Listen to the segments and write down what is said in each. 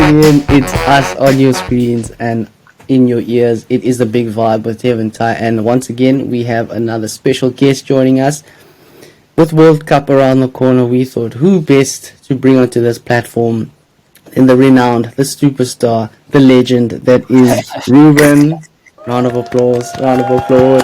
again, it's us on your screens and in your ears. It is the Big Vibe with Tev and Ty, and once again, we have another special guest joining us. With World Cup around the corner, we thought who best to bring onto this platform than the renowned, the superstar, the legend that is Ruben. Round of applause, round of applause.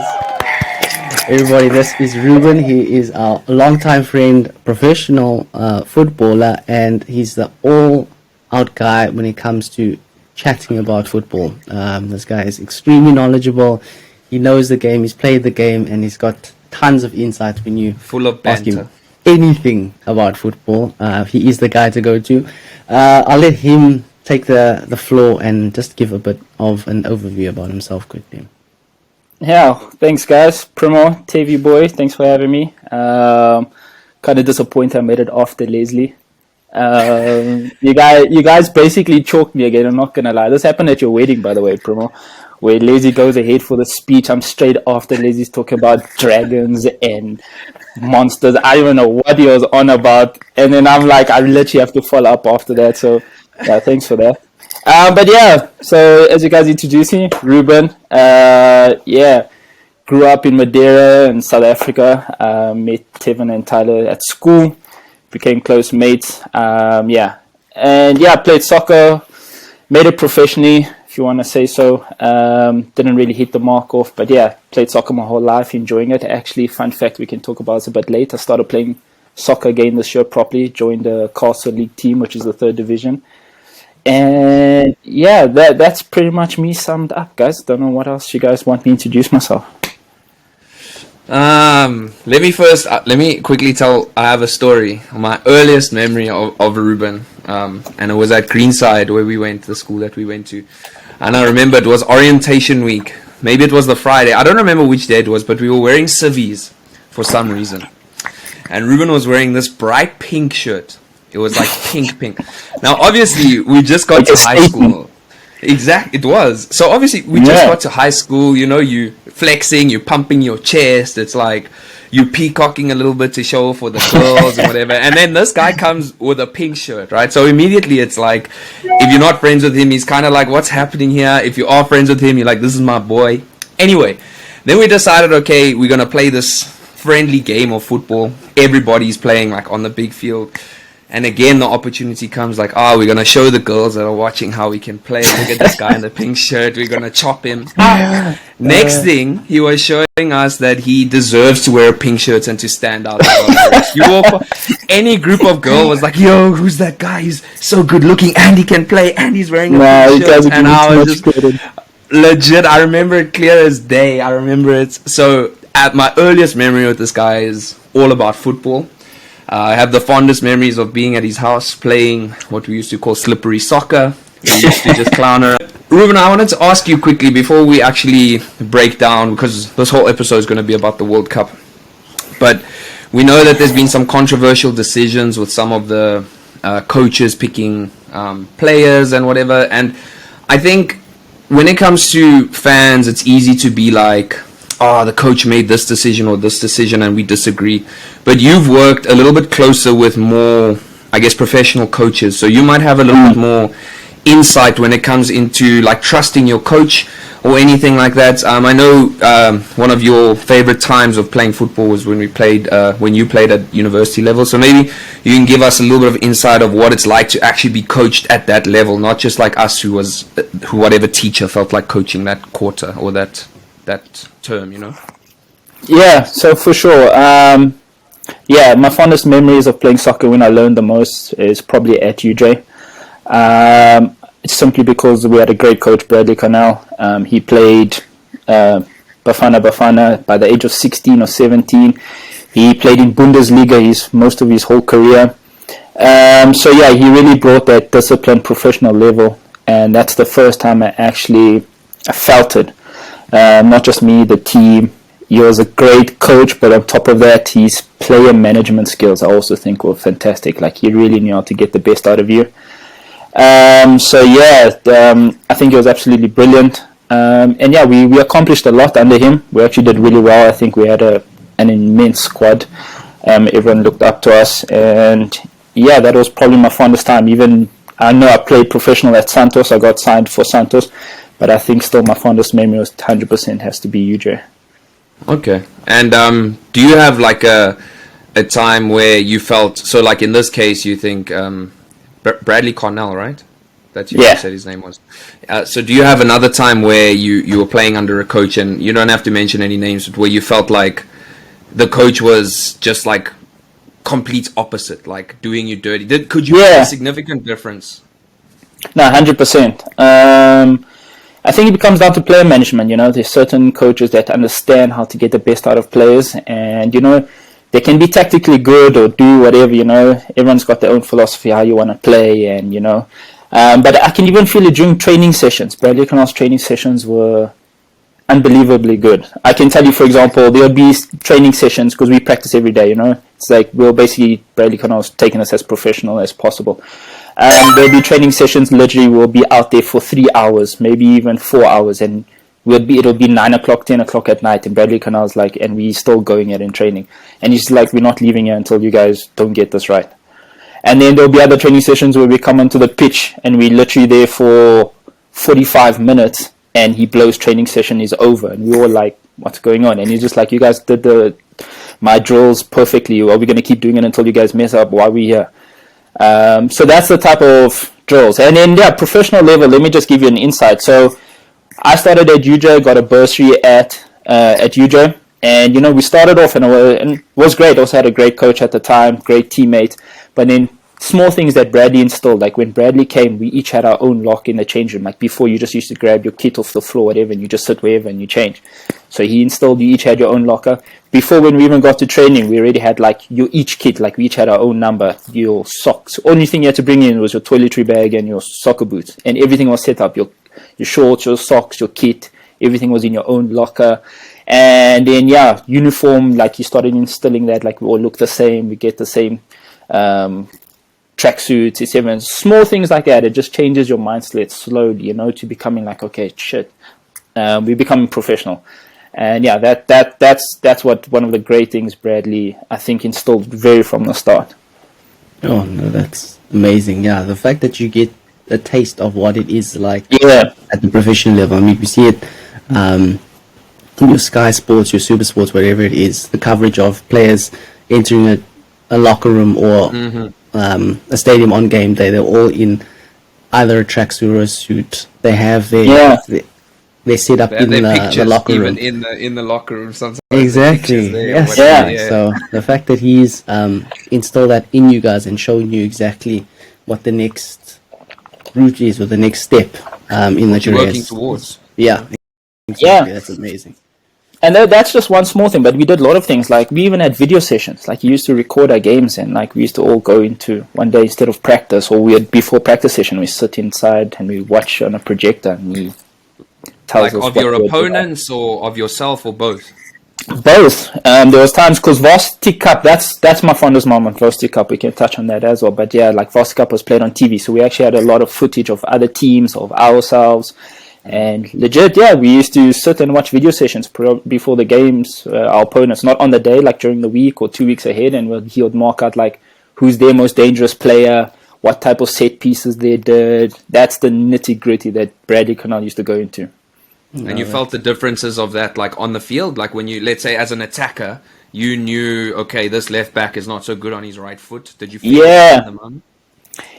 Everybody, this is Ruben. He is our longtime friend, professional footballer, and he's the all-out guy when it comes to chatting about football. This guy is extremely knowledgeable. He knows the game, he's played the game, and he's got tons of insights when you full of ask banter. him anything about football. He is the guy to go to. I'll let him take the floor and just give a bit of an overview about himself quickly. Yeah, thanks guys. Primo, TV boy, thanks for having me. Kind of disappointed I made it after Leslie. You guys basically chalked me again, I'm not gonna lie. This happened at your wedding, by the way, Primo, where Leslie goes ahead for the speech. I'm straight after Leslie's talking about dragons and monsters. I don't even know what he was on about. And then I'm like, I literally have to follow up after that. So yeah, thanks for that. But yeah, so as you guys introduced me, Ruben, grew up in Madeira in South Africa, met Tevin and Tyler at school, became close mates, played soccer, made it professionally, if you want to say so. Didn't really hit the mark off, but yeah, played soccer my whole life, enjoying it. Actually, fun fact, we can talk about it a bit later, started playing soccer again this year properly, joined the Castle League team, which is the 3rd division. And yeah, that's pretty much me summed up, guys. Don't know what else you guys want me to introduce myself. Let me quickly tell. I have a story. My earliest memory of Ruben, and it was at Greenside where we went, the school that we went to. And I remember it was orientation week. Maybe it was the Friday. I don't remember which day it was, but we were wearing civvies for some reason. And Ruben was wearing this bright pink shirt. It was like pink. Now, obviously, we just got to high school. Exactly, it was. So, obviously, we just got to high school. You know, you flexing, you pumping your chest. It's like you peacocking a little bit to show for the girls and whatever. And then this guy comes with a pink shirt, right? So, immediately, it's like, if you're not friends with him, he's kind of like, what's happening here? If you are friends with him, you're like, this is my boy. Anyway, then we decided, okay, we're going to play this friendly game of football. Everybody's playing, like, on the big field. And again, the opportunity comes like, we're going to show the girls that are watching how we can play. Look at this guy in the pink shirt. We're going to chop him. Next thing, he was showing us that he deserves to wear pink shirts and to stand out. You walk, any group of girls was like, yo, who's that guy? He's so good looking and he can play and he's wearing a pink shirt. And I was just legit, I remember it clear as day. I remember it. So at my earliest memory with this guy is all about football. I have the fondest memories of being at his house playing what we used to call slippery soccer. We used to just clown around. Ruben, I wanted to ask you quickly before we actually break down, because this whole episode is going to be about the World Cup. But we know that there's been some controversial decisions with some of the coaches picking players and whatever. And I think when it comes to fans, it's easy to be like, the coach made this decision or this decision and we disagree. But you've worked a little bit closer with more, I guess, professional coaches. So you might have a little bit more insight when it comes into like trusting your coach or anything like that. I know one of your favorite times of playing football was when you played at university level. So maybe you can give us a little bit of insight of what it's like to actually be coached at that level, not just like us who whatever teacher felt like coaching that quarter or that term, you know? Yeah, so for sure. My fondest memories of playing soccer when I learned the most is probably at UJ. It's simply because we had a great coach, Bradley Cornell. He played Bafana by the age of 16 or 17. He played in Bundesliga most of his whole career. He really brought that disciplined professional level, and that's the first time I felt it. Not just me, the team. He was a great coach, but on top of that, his player management skills I also think were fantastic. Like, he really knew how to get the best out of you. I think he was absolutely brilliant. We accomplished a lot under him. We actually did really well. I think we had an immense squad. Everyone looked up to us, and that was probably my fondest time. Even I know I played professional at Santos. I got signed for Santos, but I think still my fondest memory was 100% has to be UJ. Okay. And do you have like a time where you felt so, like in this case, you think Bradley Cornell, right? That's you Yeah. said his name was. So do you have another time where you were playing under a coach, and you don't have to mention any names, but where you felt like the coach was just like complete opposite, like doing you dirty? Could you see a significant difference? No, 100%. I think it comes down to player management. You know, there's certain coaches that understand how to get the best out of players, and you know, they can be tactically good or do whatever. You know, everyone's got their own philosophy how you want to play, and you know. But I can even feel it during training sessions. Bradley Connell's training sessions were unbelievably good. I can tell you, for example, there would be training sessions because we practice every day. You know, it's like we're basically Bradley Connell's taking us as professional as possible. There'll be training sessions. Literally, we'll be out there for 3 hours, maybe even 4 hours, and it'll be 9 o'clock, 10 o'clock at night. And Bradley Connell's like, and we still going it in training. And he's like, we're not leaving here until you guys don't get this right. And then there'll be other training sessions where we come onto the pitch and we literally there for 45 minutes, and he blows training session is over, and we're all like, what's going on? And he's just like, you guys did my drills perfectly. Are we going to keep doing it until you guys mess up? Why are we here? So that's the type of drills. And then, professional level, let me just give you an insight. So I started at UJ, got a bursary at UJ, and, you know, we started off and it was great. Also had a great coach at the time, great teammate. But then small things that Bradley instilled, like when Bradley came, we each had our own lock in the change room. Like before, you just used to grab your kit off the floor, whatever, and you just sit wherever and you change. So he instilled you each had your own locker. Before, when we even got to training, we already had like your each kit, like we each had our own number, your socks. Only thing you had to bring in was your toiletry bag and your soccer boots, and everything was set up. Your shorts, your socks, your kit, everything was in your own locker. And then uniform, like you started instilling that, like we all look the same, we get the same tracksuits, etc. Small things like that. It just changes your mindset slowly, you know, to becoming like, okay, shit, we're becoming professional. And that's what one of the great things Bradley, I think, instilled very from the start. Oh no, that's amazing. Yeah, the fact that you get a taste of what it is like at the professional level. I mean, we see it in your Sky Sports, your Super Sports, whatever it is, the coverage of players entering a locker room or a stadium on game day. They're all in either a tracksuit or a suit. They have they set up in the locker room. Even in the locker room sometimes. Exactly. Yes. So the fact that he's installed that in you guys and shown you exactly what the next route is or the next step in the career. Working towards. Yeah. Exactly. That's amazing. And that's just one small thing, but we did a lot of things. Like we even had video sessions. Like he used to record our games, and like we used to all go into one day instead of practice, or before practice session we sit inside and we watch on a projector, and he tells like us of your opponents or of yourself or both. Both. There was times because Varsity Cup. That's my fondest moment. Varsity Cup. We can touch on that as well. But yeah, like Varsity Cup was played on TV, so we actually had a lot of footage of other teams, of ourselves. And legit, we used to sit and watch video sessions before the games, our opponents, not on the day, like during the week or 2 weeks ahead, and he would mark out like who's their most dangerous player, what type of set pieces they did. That's the nitty gritty that Bradley Connell used to go into. And you felt the differences of that, like on the field, like when you, let's say, as an attacker, you knew, okay, this left back is not so good on his right foot. Did you feel that in the moment?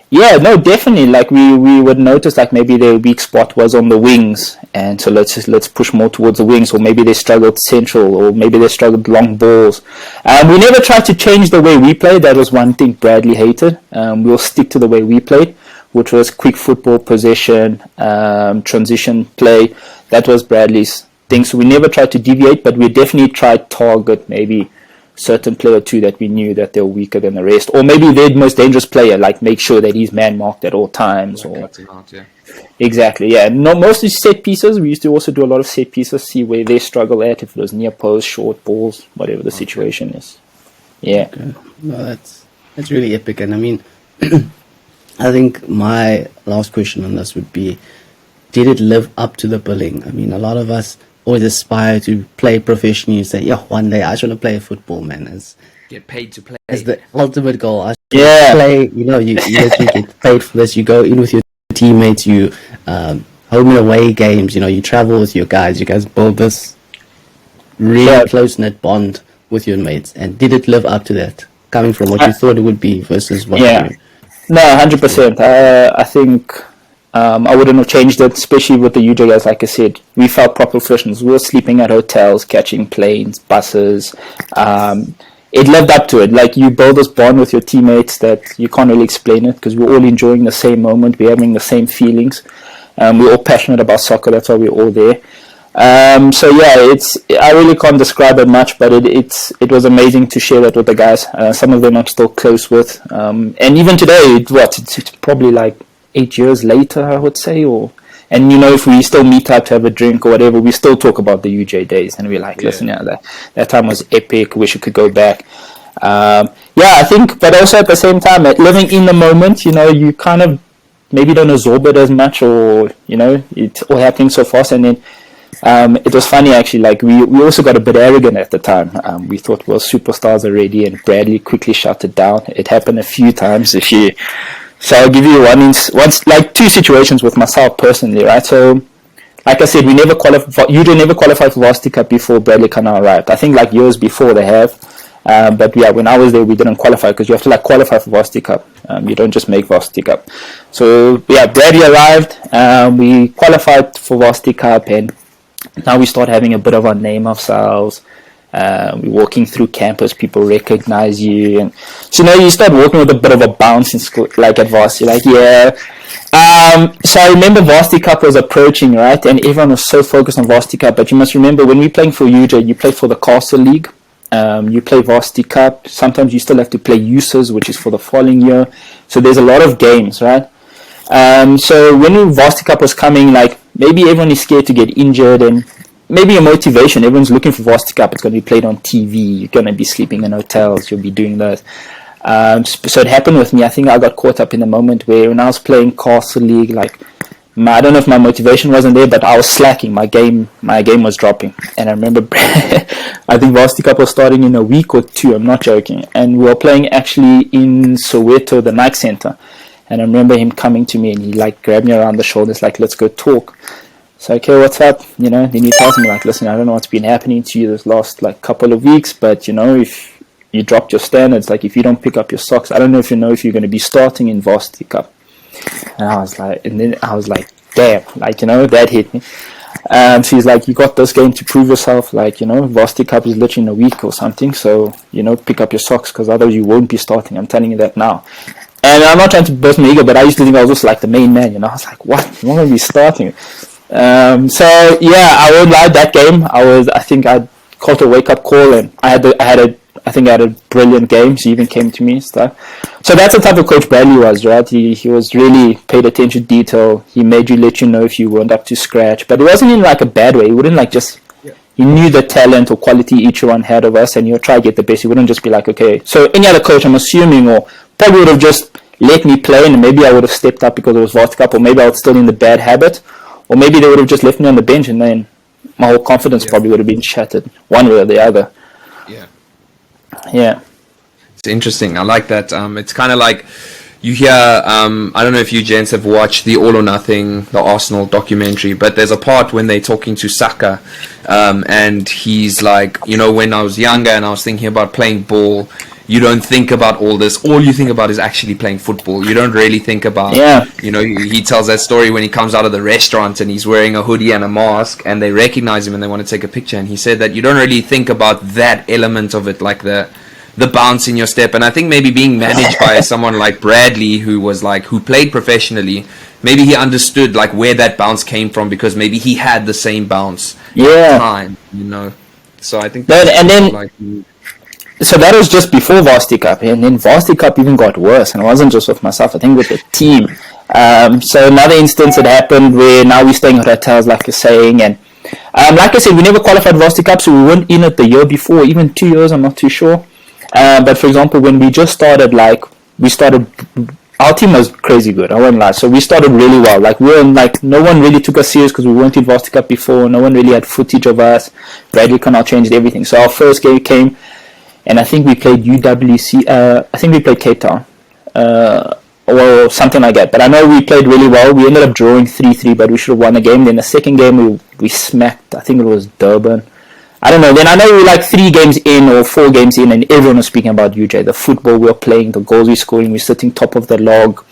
Yeah, no, definitely. Like we would notice, like maybe their weak spot was on the wings, and so let's push more towards the wings, or maybe they struggled central, or maybe they struggled long balls. We never tried to change the way we played. That was one thing Bradley hated. We'll stick to the way we played, which was quick football, possession, transition play. That was Bradley's thing. So we never tried to deviate, but we definitely tried target maybe certain player or two that we knew that they were weaker than the rest, or maybe their most dangerous player, like make sure that he's man marked at all times. Exactly, yeah. No, mostly set pieces. We used to also do a lot of set pieces, see where they struggle at, if it was near post, short balls, whatever the situation is. Yeah. Okay. No, that's really epic. And I mean, I think my last question on this would be, did it live up to the billing? I mean, a lot of us always aspire to play professionally? You say, yeah, one day I just want to play football, man. Get paid to play. As the ultimate goal. I Yeah. play, you literally get paid for this. You go in with your teammates, you home and away games, you travel with your guys. You guys build this really close-knit bond with your mates. And did it live up to that? Coming from what you thought it would be versus what you... No, 100%. I think I wouldn't have changed it, especially with the UJ guys. Like I said, we felt proper professionals. We were sleeping at hotels, catching planes, buses. It lived up to it. Like, you build this bond with your teammates that you can't really explain it, because we're all enjoying the same moment. We're having the same feelings. We're all passionate about soccer. That's why we're all there. So yeah, I really can't describe it much, but it was amazing to share that with the guys. Some of them I'm still close with, and even today, it's probably like 8 years later, I would say, and if we still meet up to have a drink or whatever, we still talk about the UJ days, and we're like, listen, that time was epic. Wish we could go back. I think, but also at the same time, living in the moment, you kind of maybe don't absorb it as much, or it's all happening so fast, and then. It was funny actually, like we also got a bit arrogant at the time. We thought we were superstars already, and Bradley quickly shut it down. It happened a few times. So I'll give you once like two situations with myself personally, right? So like I said, we never qualified. UJ never qualified for Varsity Cup before Bradley Canal arrived. I think like years before they have. But yeah, when I was there, we didn't qualify, because you have to like qualify for Varsity Cup. You don't just make Varsity Cup. So yeah, Bradley arrived. We qualified for Varsity Cup, and now we start having a bit of our name ourselves. We're walking through campus, people recognize you, and so you start walking with a bit of a bounce in school, like at varsity, like so I remember Varsity Cup was approaching, right, and everyone was so focused on Varsity Cup. But you must remember, when we're playing for UJ, you play for the Castle League, you play Varsity Cup, sometimes you still have to play USAs, which is for the following year, so there's a lot of games, right? So when Varsity Cup was coming, like, maybe everyone is scared to get injured, and maybe a motivation. Everyone's looking for Varsity Cup. It's going to be played on TV. You're going to be sleeping in hotels. You'll be doing that. So it happened with me. I think I got caught up in the moment where, when I was playing Castle League, like, I don't know if my motivation wasn't there, but I was slacking. My game was dropping. And I remember, I think Varsity Cup was starting in a week or two. I'm not joking. And we were playing actually in Soweto, the Nike Center. And I remember him coming to me, and he like grabbed me around the shoulders, like, let's go talk. So, okay, what's up? Then he tells me, like, listen, I don't know what's been happening to you this last like couple of weeks, but if you dropped your standards, like, if you don't pick up your socks, I don't know if you're going to be starting in Varsity Cup. And I was like, damn, like, that hit me. So he's like, you got this game to prove yourself, like, Varsity Cup is literally in a week or something, so, pick up your socks, because otherwise you won't be starting. I'm telling you that now. And I'm not trying to burst my ego, but I used to think I was just like the main man, I was like, what? I'm not going to be starting. So yeah, I won't lie, that game, I think I caught a wake-up call, and I had a brilliant game. He even came to me and stuff. So that's the type of coach Bradley was, right? He was really paid attention to detail. He made you let you know if you weren't up to scratch, but it wasn't in like a bad way. He wouldn't like just... He knew the talent or quality each one had of us, and he'll try to get the best. He wouldn't just be like, okay. So any other coach, I'm assuming, or probably would have just let me play, and maybe I would have stepped up because it was Varsity Cup, or maybe I was still in the bad habit, or maybe they would have just left me on the bench, and then my whole confidence probably would have been shattered one way or the other. Yeah. It's interesting. I like that. It's kind of like you hear, I don't know if you gents have watched the All or Nothing, the Arsenal documentary, but there's a part when they're talking to Saka, and he's like, when I was younger and I was thinking about playing ball, you don't think about all this. All you think about is actually playing football. You don't really think about, he tells that story when he comes out of the restaurant and he's wearing a hoodie and a mask, and they recognize him and they want to take a picture. And he said that you don't really think about that element of it, like the bounce in your step. And I think maybe being managed by someone like Bradley, who played professionally, maybe he understood like where that bounce came from, because maybe he had the same bounce at the time, So I think so that was just before Varsity Cup, and then Varsity Cup even got worse, and it wasn't just with myself, I think with the team. So another instance had happened where now we're staying at hotels, like you're saying, and like I said, we never qualified Varsity Cup, so we weren't in it the year before, even 2 years, I'm not too sure. But for example, when we just started, like, we started our team was crazy good. I won't lie. So we started really well. Like we were like, no one really took us serious because we weren't in Varsity Cup before. No one really had footage of us. Bradley Connell changed everything. So our first game came, and I think we played UWC. I think we played Cape Town, or something like that. But I know we played really well. We ended up drawing 3-3, but we should have won the game. Then the second game we smacked. I think it was Durban. I don't know. Then I know we were like 3 games in or 4 games in, and everyone was speaking about UJ. The football we were playing, the goals we were scoring, we're sitting top of the log.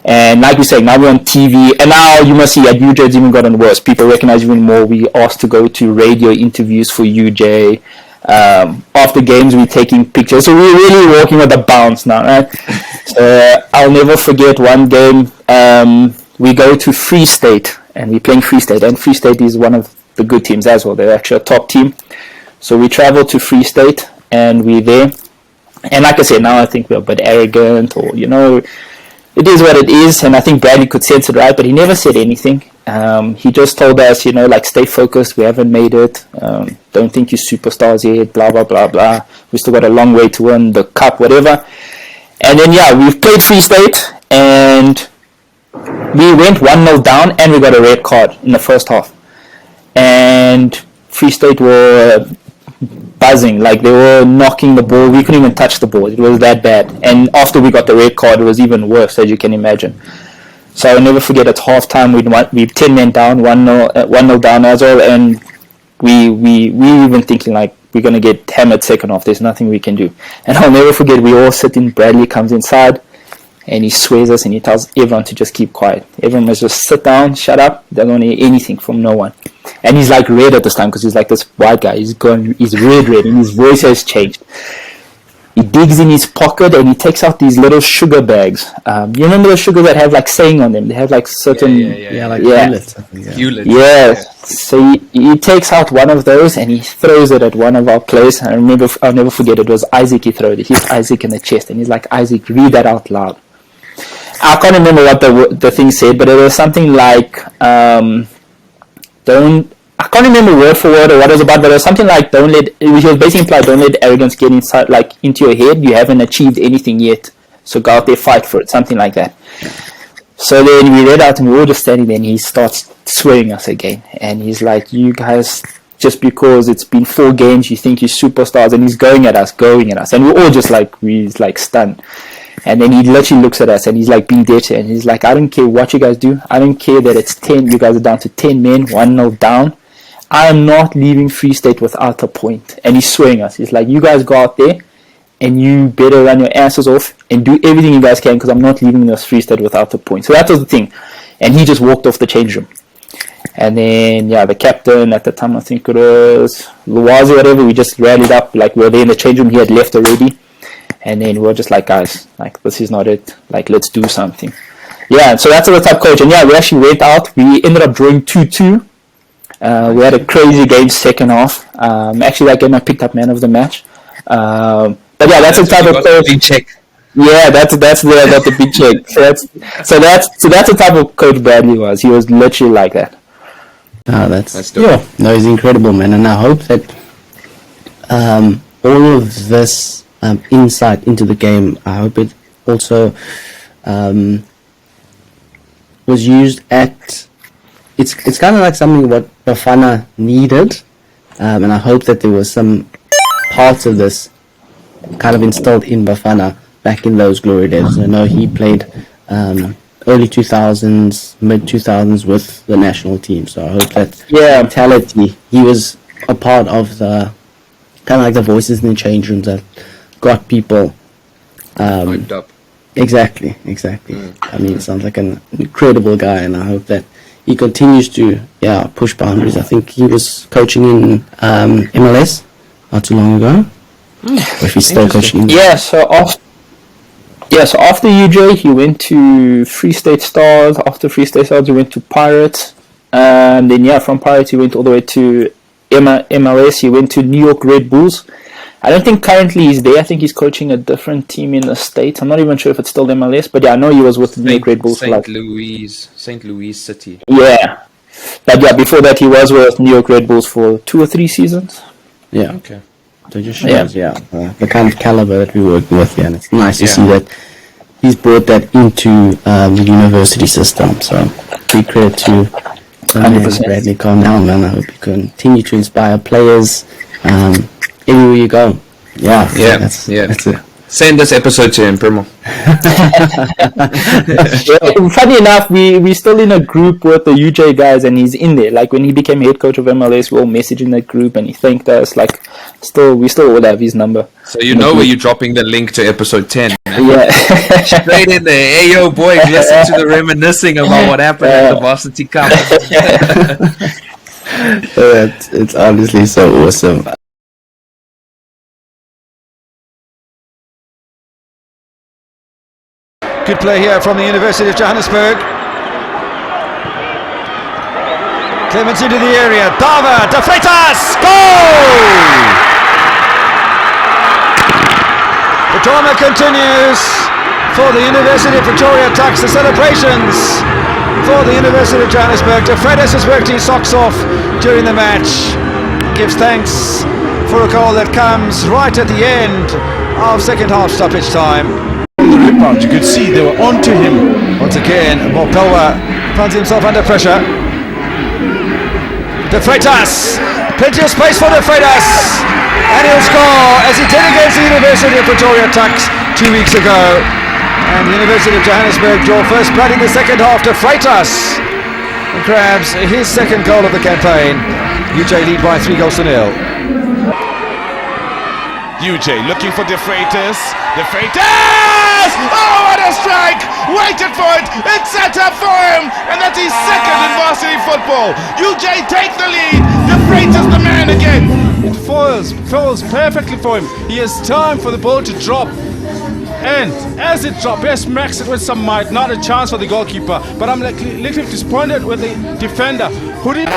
And like you say, now we're on TV. And now you must see at UJ it's even gotten worse. People recognize even more. We asked to go to radio interviews for UJ. After games, we're taking pictures. So we're really walking with the bounce now, right? So I'll never forget one game. We go to Free State, and we're playing Free State. And Free State is one of the good teams as well. They're actually a top team. So we travel to Free State, and we're there. And like I said, now I think we're a bit arrogant, or, you know, it is what it is. And I think Bradley could sense it, right? But he never said anything. He just told us, you know, like, stay focused. We haven't made it. Don't think you're superstars yet, blah, blah, blah, blah. We still got a long way to win the cup, whatever. And then, yeah, we've played Free State, and we went 1-0 down, and we got a red card in the first half. And Free State were buzzing, like they were knocking the ball. We couldn't even touch the ball. It was that bad. And after we got the red card, it was even worse, as you can imagine. So I'll never forget, at halftime we 10 men down, 1-0 down as well, and we even thinking like we're gonna get hammered second half. There's nothing we can do. And I'll never forget, we all sitting. Bradley comes inside, and he swears us, and he tells everyone to just keep quiet. Everyone must just sit down, shut up. They don't hear anything from no one. And he's like red at this time, because he's like this white guy. He's red, and his voice has changed. He digs in his pocket, and he takes out these little sugar bags. You remember the sugar that have like saying on them? They have like certain... Bullets. Hewlett. Yeah. So he takes out one of those, and he throws it at one of our players. I'll never forget, it was Isaac. He threw it. He hit Isaac in the chest, and he's like, Isaac, read that out loud. I can't remember what the thing said, but it was something like, I can't remember word for word or what it was about, but it was something like, he was basically implied, don't let arrogance get inside, like, into your head. You haven't achieved anything yet, so go out there, fight for it, something like that. So then we read out, and we were just standing there, and he starts swearing us again, and he's like, you guys, just because it's been 4 games, you think you're superstars, and he's going at us, and we're all just like, we're like stunned. And then he literally looks at us, and he's like being dead, and he's like, I don't care what you guys do. I don't care that it's 10. You guys are down to 10 men, 1-0 down. I am not leaving Free State without a point. And he's swearing us. He's like, you guys go out there, and you better run your asses off and do everything you guys can, because I'm not leaving this Free State without a point. So that was the thing. And he just walked off the change room. And then, yeah, the captain at the time, I think it was Luwazi or whatever, we just rallied up. Like, we were there in the change room. He had left already. And then we were just like, guys, like, this is not it. Like, let's do something. Yeah, so that's the type of coach. And yeah, we actually went out. We ended up drawing 2-2. We had a crazy game second half. Actually, that game I picked up man of the match. But yeah, that's the type of coach. Big check. Yeah, that's the big check. So that's the type of coach Bradley was. He was literally like that. Oh, that's dope. yeah. No, he's incredible, man. And I hope that all of this insight into the game, I hope it also was used at. It's kind of like something what Bafana needed, and I hope that there was some parts of this kind of instilled in Bafana back in those glory days. I know he played early 2000s, mid 2000s with the national team, so I hope that mentality, he was a part of the kind of like the voices in the change rooms that got people Hyped up. Exactly. I mean, it sounds like an incredible guy, and I hope that he continues to push boundaries. I think he was coaching in MLS not too long ago. Or if he's still coaching. So after UJ, he went to Free State Stars. After Free State Stars, he went to Pirates. And then from Pirates, he went all the way to MLS. He went to New York Red Bulls. I don't think currently he's there. I think he's coaching a different team in the States. I'm not even sure if it's still MLS, but I know he was with the New York Red Bulls. St. Louis City. Yeah. But before that he was with New York Red Bulls for 2 or 3 seasons. Yeah. Okay. So it just shows, the kind of caliber that we're working with, and it's nice to see that he's brought that into the university system. So big credit to my man 100%. Bradley Cornell, man. I hope you continue to inspire players everywhere you go. Yeah, that's it. Send this episode to him, Primo. Funny enough, we still in a group with the UJ guys, and he's in there. Like when he became head coach of MLS, we all messaged in that group, and he thanked us. Like, we still all have his number. So you know where you're dropping the link to episode 10. Man. Yeah, Straight in there. Hey, yo, boys, listen to the reminiscing about what happened at the Varsity Cup. It's honestly so awesome. Good play here from the University of Johannesburg. Clements into the area. Dava, De Freitas, goal! The drama continues for the University of Pretoria Tucks. The celebrations for the University of Johannesburg. De Freitas has worked his socks off during the match. Gives thanks for a goal that comes right at the end of second half stoppage time. The rebound, you could see they were onto him. Once again, Mopelwa finds himself under pressure. De Freitas, plenty of space for De Freitas, and he'll score as he did against the University of Pretoria Tucks 2 weeks ago. And the University of Johannesburg draw first blood in the second half. De Freitas grabs his second goal of the campaign. UJ lead by 3-0. UJ looking for De Freitas. De Freitas! Oh, what a strike! Waited for it. It's set up for him, and that's his second in varsity football. UJ take the lead. De Freitas the man again. It falls perfectly for him. He has time for the ball to drop. And as it dropped, he smacks it with some might. Not a chance for the goalkeeper. But I'm like little disappointed with the defender who did.